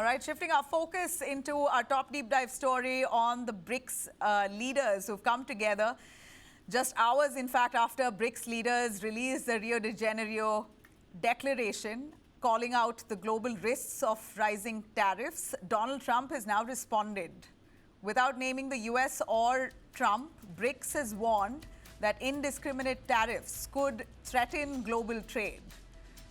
All right, shifting our focus into our top deep dive story on the BRICS leaders who've come together just hours, in fact, after BRICS leaders released the Rio de Janeiro Declaration calling out the global risks of rising tariffs. Donald Trump has now responded. Without naming the US or Trump, BRICS has warned that indiscriminate tariffs could threaten global trade.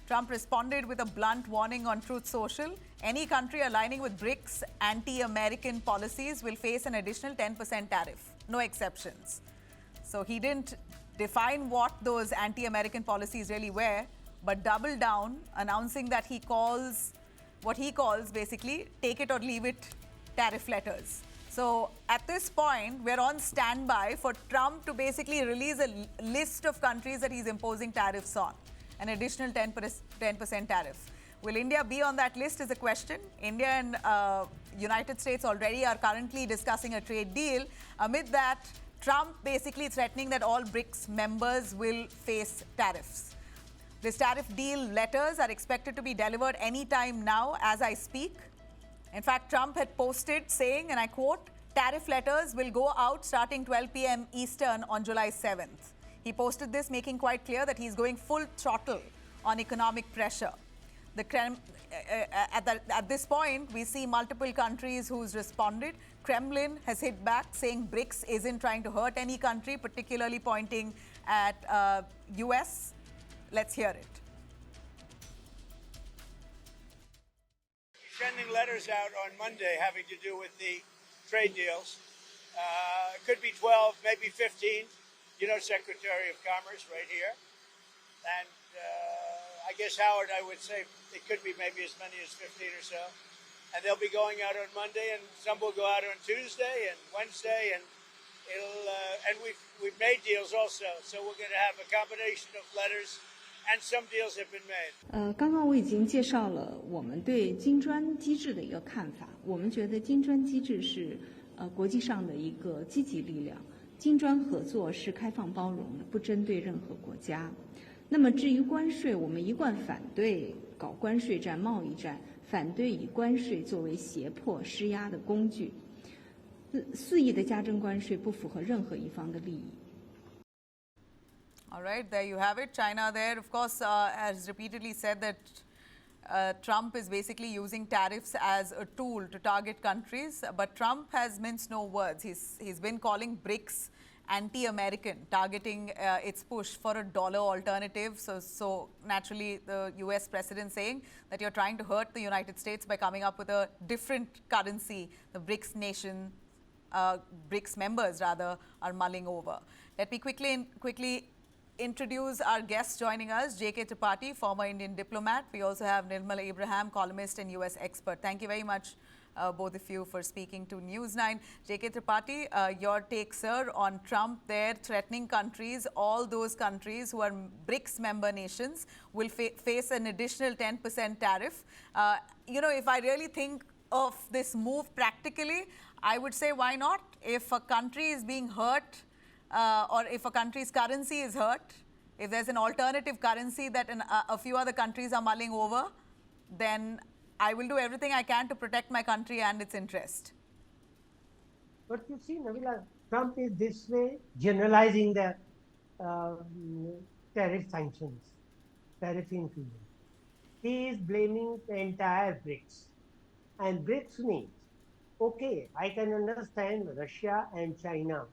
Trump responded with a blunt warning on Truth Social. Any country aligning with BRICS anti-American policies will face an additional 10% tariff, no exceptions. So he didn't define what those anti-American policies really were, but doubled down, announcing that he calls, what he calls basically, take it or leave it tariff letters. So at this point, we're on standby for Trump to basically release a list of countries that he's imposing tariffs on, an additional 10% tariff. Will India be on that list is a question. India and United States already are currently discussing a trade deal. Amid that, Trump basically threatening that all BRICS members will face tariffs. This tariff deal letters are expected to be delivered anytime now as I speak. In fact, Trump had posted saying, and I quote, tariff letters will go out starting 12 p.m. Eastern on July 7th. He posted this, making quite clear that he's going full throttle on economic pressure. At this point, we see multiple countries who's responded. Kremlin has hit back, saying BRICS isn't trying to hurt any country, particularly pointing at US. Let's hear it. Sending letters out on Monday having to do with the trade deals. It could be 12, maybe 15. You know, Secretary of Commerce right here. And I guess, Howard, I would say it could be maybe as many as 15 or so. And they'll be going out on Monday, and some will go out on Tuesday and Wednesday, and and we've made deals also. So we're going to have a combination of letters, and some deals have been made. 刚刚我已经介绍了我们对金砖机制的一个看法。我们觉得金砖机制是国际上的一个积极力量。金砖合作是开放包容的，不针对任何国家。那么至于关税，我们一贯反对搞关税战、贸易战，反对以关税作为胁迫、施压的工具。肆意的加征关税不符合任何一方的利益。All right, there you have it. China there, of course, has repeatedly said that Trump is basically using tariffs as a tool to target countries. But Trump has minced no words. He's been calling BRICS anti-American, targeting its push for a dollar alternative. So naturally, the US president saying that you're trying to hurt the United States by coming up with a different currency. The BRICS nation, BRICS members rather, are mulling over. Let me quickly introduce our guests joining us. J.K. Tripathi, former Indian diplomat. We also have Nirmala Abraham, columnist and US expert. Thank you very much, both of you, for speaking to News9. J.K. Tripathi, your take, sir, on Trump there threatening countries, all those countries who are BRICS member nations will face an additional 10% tariff. You know, if I really think of this move practically, I would say why not? If a country is being hurt, or if a country's currency is hurt, if there's an alternative currency that a few other countries are mulling over, then I will do everything I can to protect my country and its interest. But you see, Nabila, Trump is this way generalizing the tariff sanctions, tariff increases. He is blaming the entire BRICS. And BRICS means, okay, I can understand Russia and China.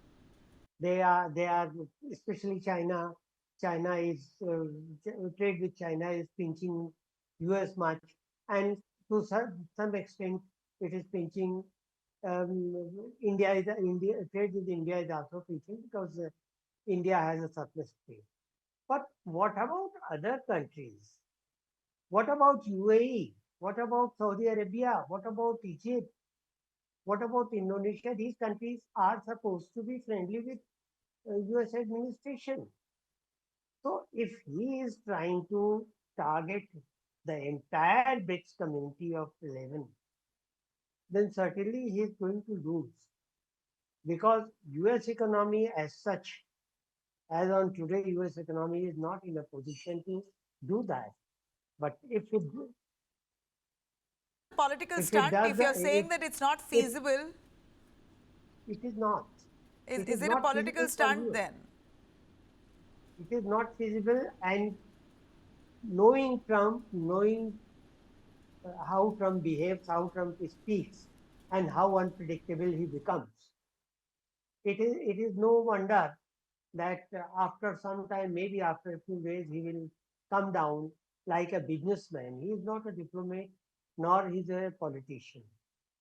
They are especially China. China is trade with China is pinching US much, and to some extent it is pinching India. Trade with India is also pinching because India has a surplus trade. But what about other countries? What about UAE? What about Saudi Arabia? What about Egypt? What about Indonesia? These countries are supposed to be friendly with US administration. So if he is trying to target the entire BRICS community of 11, then certainly he is going to lose. Because US economy as such, as on today, US economy is not in a position to do that. But if it political If it stunt? does If you're the- saying if- that it's not feasible, It is not. is it a not political feasible for stunt you. then? It is not feasible, and knowing Trump, knowing how Trump behaves, how Trump speaks, and how unpredictable he becomes, it is no wonder that after some time, maybe after a few days, he will come down like a businessman. He is not a diplomat, nor he's a politician.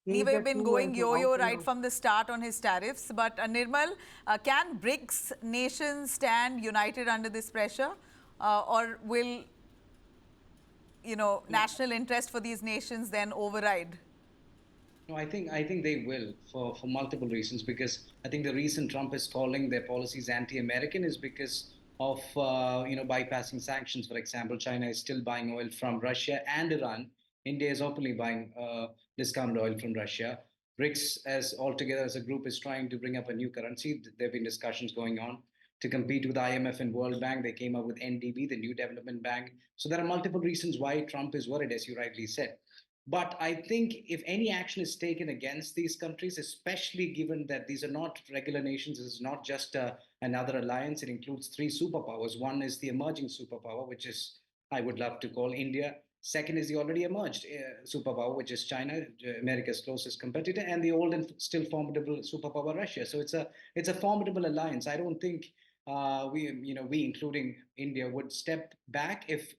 He is We've a been true going and yo-yo out and right out. from the start on his tariffs. But Nirmal, can BRICS nations stand united under this pressure? Or will, national interest for these nations then override? No, I think they will for multiple reasons, because I think the reason Trump is calling their policies anti-American is because of bypassing sanctions. For example, China is still buying oil from Russia and Iran. India is openly buying discounted oil from Russia. BRICS as altogether as a group is trying to bring up a new currency. There have been discussions going on to compete with IMF and World Bank. They came up with NDB, the New Development Bank. So there are multiple reasons why Trump is worried, as you rightly said. But I think if any action is taken against these countries, especially given that these are not regular nations, this is not just another alliance, it includes three superpowers. One is the emerging superpower, which is, I would love to call India. Second is the already emerged superpower, which is China, America's closest competitor, and the old and still formidable superpower, Russia. So it's a formidable alliance. I don't think we, including India, would step back if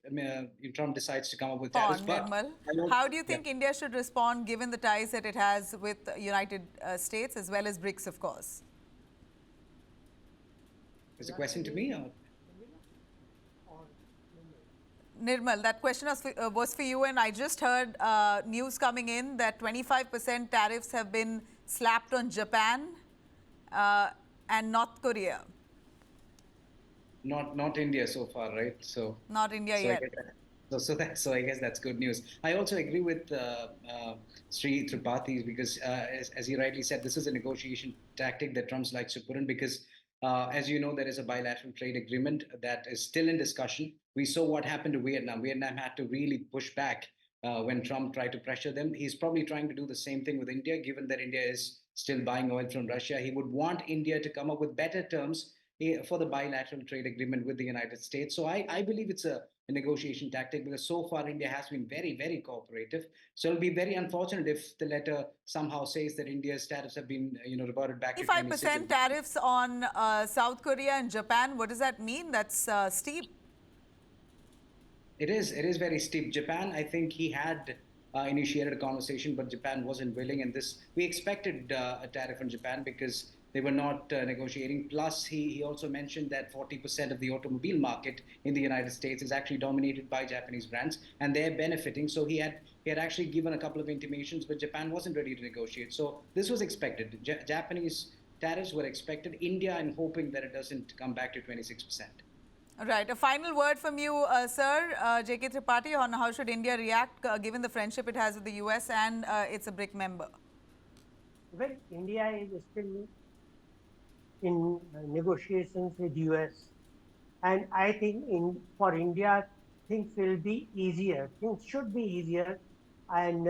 Trump decides to come up with tariffs. But Nirmal, I how do you yeah. think India should respond given the ties that it has with United States as well as BRICS, of course? Is the question to me? Or? Nirmal, that question was for you, and I just heard news coming in that 25% tariffs have been slapped on Japan and North Korea. Not India so far, right? So Not India yet. So I guess that's good news. I also agree with Sri Tripathi, because as he rightly said, this is a negotiation tactic that Trump likes to put in, because as you know, there is a bilateral trade agreement that is still in discussion. We saw what happened to Vietnam. Vietnam had to really push back when Trump tried to pressure them. He's probably trying to do the same thing with India, given that India is still buying oil from Russia. He would want India to come up with better terms for the bilateral trade agreement with the United States. So I believe it's a negotiation tactic, because so far India has been very, very cooperative. So it'll be very unfortunate if the letter somehow says that India's tariffs have been reverted back to 25% tariffs on South Korea and Japan. What does that mean? That's steep. It is very steep. Japan, I think he had initiated a conversation, but Japan wasn't willing. And we expected a tariff on Japan because they were not negotiating. Plus, he also mentioned that 40% of the automobile market in the United States is actually dominated by Japanese brands, and they're benefiting. So he had actually given a couple of intimations, but Japan wasn't ready to negotiate. So this was expected. Japanese tariffs were expected. India, I'm hoping that it doesn't come back to 26%. All right. A final word from you, sir, J.K. Tripathi, on how should India react given the friendship it has with the U.S. and it's a BRIC member? Well, India is still in negotiations with US, and I think for India things will be easier. Things should be easier, and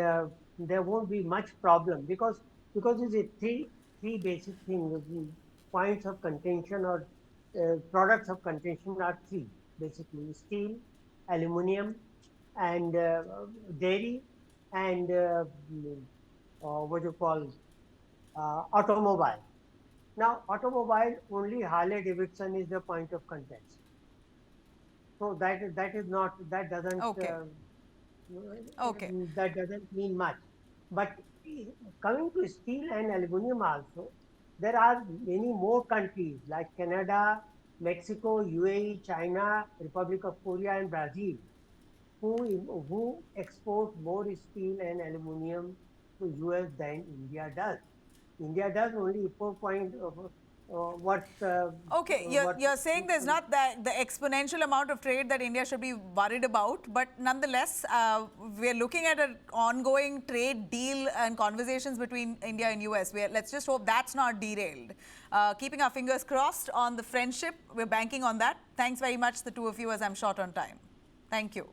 there won't be much problem because it's a three basic things. Points of contention or products of contention are three basically: steel, aluminium, and dairy, and what you call automobile. Now, automobile, only Harley Davidson is the point of contention. So that doesn't Okay. Okay. That doesn't mean much. But coming to steel and aluminium also, there are many more countries like Canada, Mexico, UAE, China, Republic of Korea, and Brazil who export more steel and aluminium to US than India does. India does only 4 point Okay, you're saying there's not the exponential amount of trade that India should be worried about, but nonetheless, we're looking at an ongoing trade deal and conversations between India and US. Let's just hope that's not derailed. Keeping our fingers crossed on the friendship, we're banking on that. Thanks very much, the two of you, as I'm short on time. Thank you.